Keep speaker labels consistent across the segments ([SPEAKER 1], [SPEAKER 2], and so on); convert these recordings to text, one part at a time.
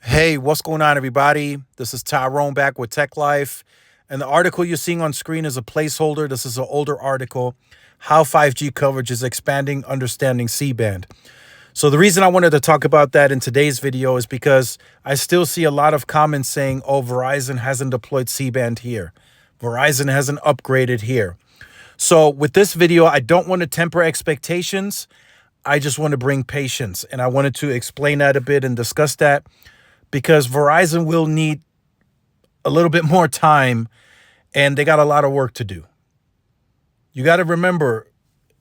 [SPEAKER 1] Hey, what's going on, everybody? This is Tyrone back with Tech Life. And the article you're seeing on screen is a placeholder. This is an older article, How 5G Coverage is Expanding Understanding C-Band. So the reason I wanted to talk about that in today's video is because I still see a lot of comments saying, oh, Verizon hasn't deployed C-Band here. Verizon hasn't upgraded here. So with this video, I don't want to temper expectations. I just want to bring patience. And I wanted to explain that a bit and discuss that, because Verizon will need a little bit more time and they got a lot of work to do. You got to remember,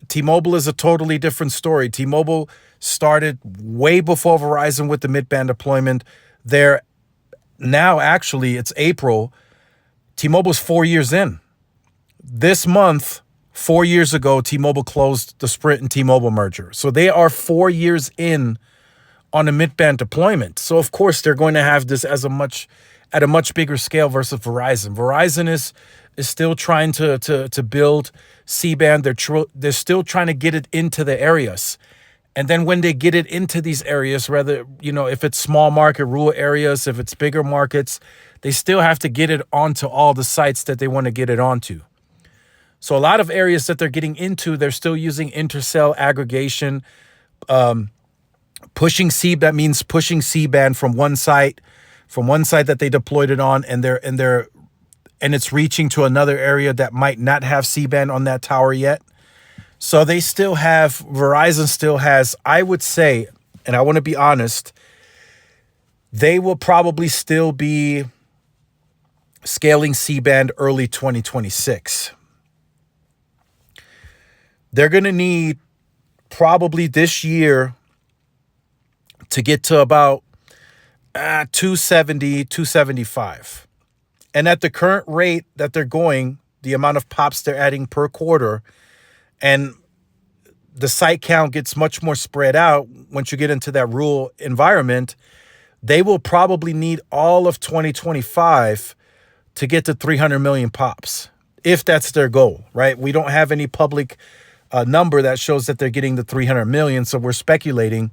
[SPEAKER 1] T-Mobile is a totally different story. T-Mobile started way before Verizon with the mid-band deployment. They're now, actually, it's April. T-Mobile's 4 years in. This month, 4 years ago, T-Mobile closed the Sprint and T-Mobile merger. So they are 4 years in on a mid-band deployment. So of course they're going to have this at a much bigger scale versus Verizon. Verizon is still trying to build C-band. They're still trying to get it into the areas. And then when they get it into these areas, whether, if it's small market, rural areas, if it's bigger markets, they still have to get it onto all the sites that they want to get it onto. So a lot of areas that they're getting into, they're still using intercell aggregation, pushing C-band means pushing C-band from one site that they deployed it on, and it's reaching to another area that might not have C-band on that tower yet. So Verizon still has, I would say, and I want to be honest, they will probably still be scaling C-band early 2026. They're going to need probably this year to get to about 270, 275. And at the current rate that they're going, the amount of pops they're adding per quarter, and the site count gets much more spread out once you get into that rural environment, they will probably need all of 2025 to get to 300 million pops, if that's their goal, right? We don't have any public number that shows that they're getting the 300 million, so we're speculating.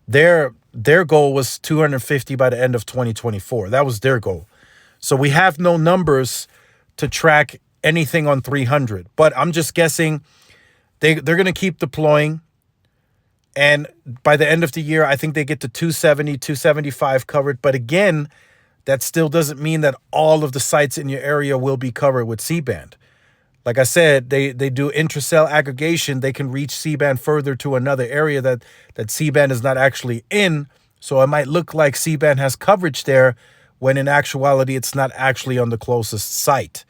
[SPEAKER 1] Their goal was 250 by the end of 2024. That was their goal. So we have no numbers to track anything on 300. But I'm just guessing they're going to keep deploying. And by the end of the year, I think they get to 270, 275 covered. But again, that still doesn't mean that all of the sites in your area will be covered with C-band. Like I said, they do intracell aggregation. They can reach C-band further to another area that C-band is not actually in. So it might look like C-band has coverage there when in actuality it's not actually on the closest site.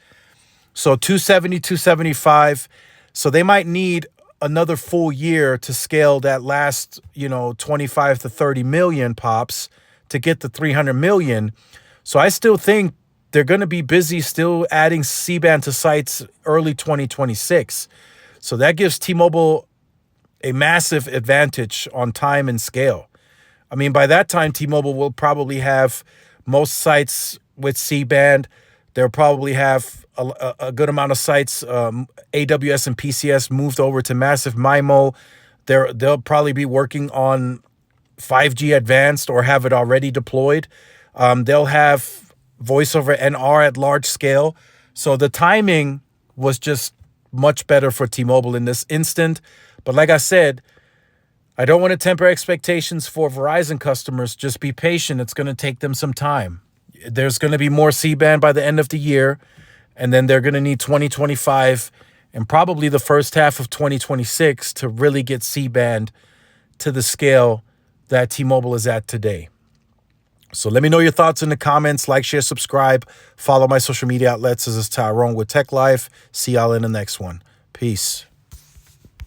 [SPEAKER 1] So 270, 275. So they might need another full year to scale that last, 25 to 30 million pops to get to 300 million. So I still think they're going to be busy still adding C-band to sites early 2026. So that gives T-Mobile a massive advantage on time and scale. I mean, by that time, T-Mobile will probably have most sites with C-band. They'll probably have a good amount of sites, AWS and PCS moved over to massive MIMO. They'll probably be working on 5G advanced or have it already deployed. They'll have voice over NR at large scale. So the timing was just much better for T-Mobile in this instant. But like I said, I don't want to temper expectations for Verizon customers. Just be patient. It's going to take them some time. There's going to be more C-band by the end of the year, and then they're going to need 2025 and probably the first half of 2026 to really get C-band to the scale that T-Mobile is at today. So let me know your thoughts in the comments. Like, share, subscribe. Follow my social media outlets. This is Tyrone with Tech Life. See y'all in the next one. Peace.